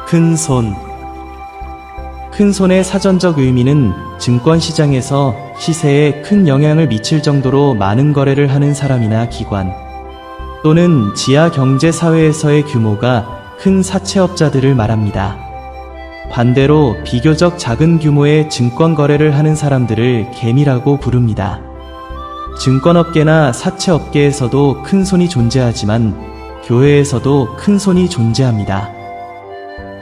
큰 손. 큰 손의 사전적 의미는 증권시장에서 시세에 큰 영향을 미칠 정도로 많은 거래를 하는 사람이나 기관, 또는 지하 경제사회에서의 규모가 큰 사채업자들을 말합니다. 반대로 비교적 작은 규모의 증권 거래를 하는 사람들을 개미라고 부릅니다. 증권업계나 사채업계에서도 큰 손이 존재하지만 교회에서도 큰 손이 존재합니다.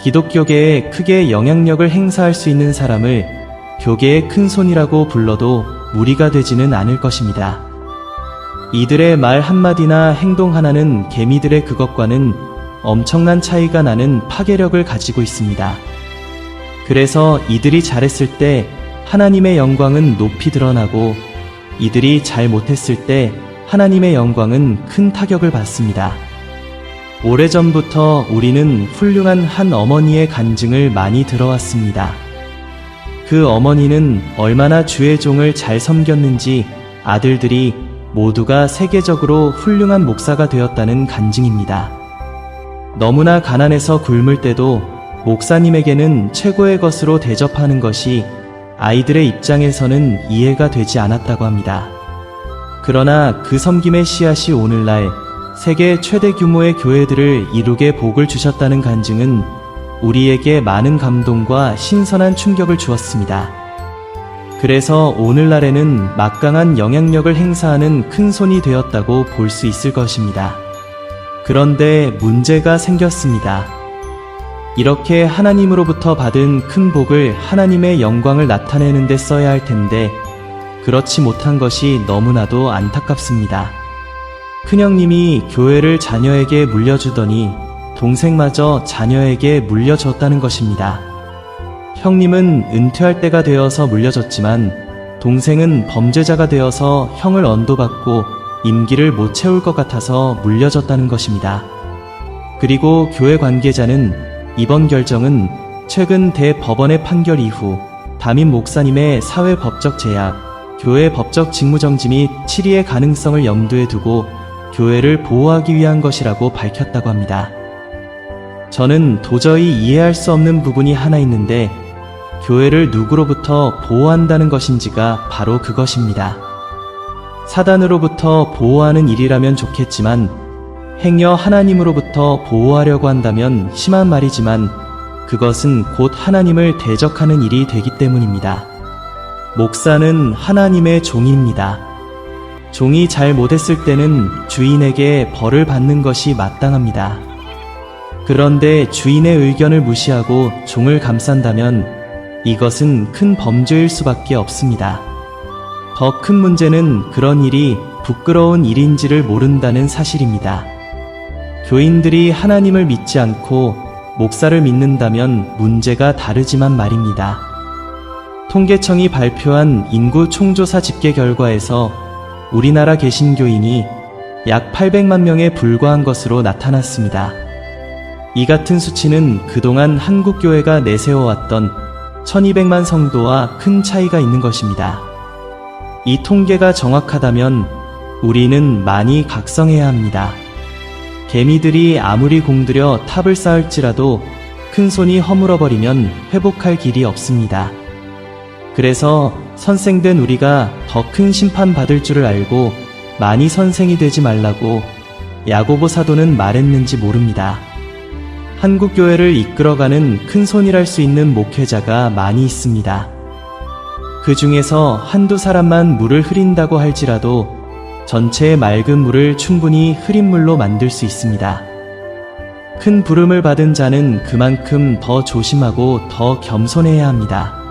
기독교계에 크게 영향력을 행사할 수 있는 사람을 교계의 큰 손이라고 불러도 무리가 되지는 않을 것입니다. 이들의 말 한마디나 행동 하나는 개미들의 그것과는 엄청난 차이가 나는 파괴력을 가지고 있습니다. 그래서 이들이 잘했을 때 하나님의 영광은 높이 드러나고 이들이 잘 못했을 때 하나님의 영광은 큰 타격을 받습니다. 오래전부터 우리는 훌륭한 한 어머니의 간증을 많이 들어왔습니다. 그 어머니는 얼마나 주의 종을 잘 섬겼는지 아들들이 모두가 세계적으로 훌륭한 목사가 되었다는 간증입니다. 너무나 가난해서 굶을 때도 목사님에게는 최고의 것으로 대접하는 것이 아이들의 입장에서는 이해가 되지 않았다고 합니다. 그러나 그 섬김의 씨앗이 오늘날 세계 최대 규모의 교회들을 이루게 복을 주셨다는 간증은 우리에게 많은 감동과 신선한 충격을 주었습니다. 그래서 오늘날에는 막강한 영향력을 행사하는 큰 손이 되었다고 볼 수 있을 것입니다. 그런데 문제가 생겼습니다. 이렇게 하나님으로부터 받은 큰 복을 하나님의 영광을 나타내는 데 써야 할 텐데 그렇지 못한 것이 너무나도 안타깝습니다. 큰형님이 교회를 자녀에게 물려주더니 동생마저 자녀에게 물려줬다는 것입니다. 형님은 은퇴할 때가 되어서 물려줬지만 동생은 범죄자가 되어서 형을 언도받고 임기를 못 채울 것 같아서 물려줬다는 것입니다. 그리고 교회 관계자는 이번 결정은 최근 대법원의 판결 이후 담임 목사님의 사회법적 제약, 교회 법적 직무정지 및 치리의 가능성을 염두에 두고 교회를 보호하기 위한 것이라고 밝혔다고 합니다. 저는 도저히 이해할 수 없는 부분이 하나 있는데 교회를 누구로부터 보호한다는 것인지가 바로 그것입니다. 사단으로부터 보호하는 일이라면 좋겠지만 행여 하나님으로부터 보호하려고 한다면 심한 말이지만 그것은 곧 하나님을 대적하는 일이 되기 때문입니다. 목사는 하나님의 종입니다. 종이 잘 못했을 때는 주인에게 벌을 받는 것이 마땅합니다. 그런데 주인의 의견을 무시하고 종을 감싼다면 이것은 큰 범죄일 수밖에 없습니다. 더 큰 문제는 그런 일이 부끄러운 일인지를 모른다는 사실입니다. 교인들이 하나님을 믿지 않고 목사를 믿는다면 문제가 다르지만 말입니다. 통계청이 발표한 인구 총조사 집계 결과에서 우리나라 개신교인이 약 800만 명에 불과한 것으로 나타났습니다. 이 같은 수치는 그동안 한국교회가 내세워왔던 1200만 성도와 큰 차이가 있는 것입니다. 이 통계가 정확하다면 우리는 많이 각성해야 합니다. 개미들이 아무리 공들여 탑을 쌓을지라도 큰 손이 허물어버리면 회복할 길이 없습니다. 그래서 선생된 우리가 더 큰 심판 받을 줄을 알고 많이 선생이 되지 말라고 야고보 사도는 말했는지 모릅니다. 한국교회를 이끌어가는 큰 손이랄 수 있는 목회자가 많이 있습니다. 그 중에서 한두 사람만 물을 흐린다고 할지라도 전체의 맑은 물을 충분히 흐린 물로 만들 수 있습니다. 큰 부름을 받은 자는 그만큼 더 조심하고 더 겸손해야 합니다.